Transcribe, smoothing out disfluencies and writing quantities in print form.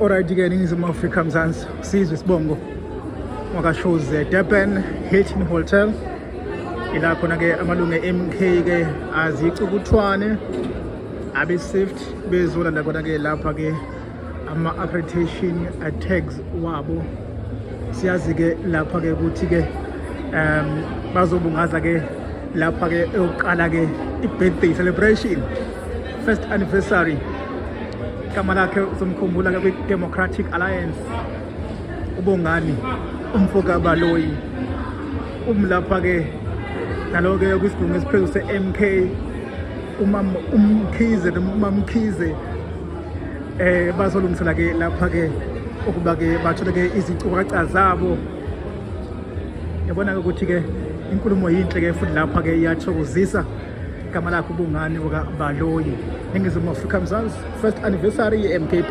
Alright-ke Ningizimu Afrika Mzansi Sizwe Sibongo wakashows Durban Hilton Hotel ila khona-ke amalungu MK-ke azicukuthwane abe-SIFT bezolanda khona-ke lapha-ke ama-accreditation tags wabo. Siyazi-ke lapha-ke ukuthi-ke bazobungaza-ke lapha-ke eyokuqala-ke i-birthday celebration, first anniversary. Igama lakhe uzomkhumbula-ke kwi-Democratic Alliance, uBongani umfoka Baloyi, lapha-ke nalo-ke kwisidingo esiphezulu se-MK uMkhize noMamkhize bazolungisela-ke lapha-ke ukuba-ke bathole-ke izicukaca zabo. Yabona-ke ukuthi-ke inkulumo yinhle-ke futhi lapha-ke iyathokozisa. Igama lakhe uBongani Baloyi, Ningizimu Afrika Mzansi, first anniversary ye-MK.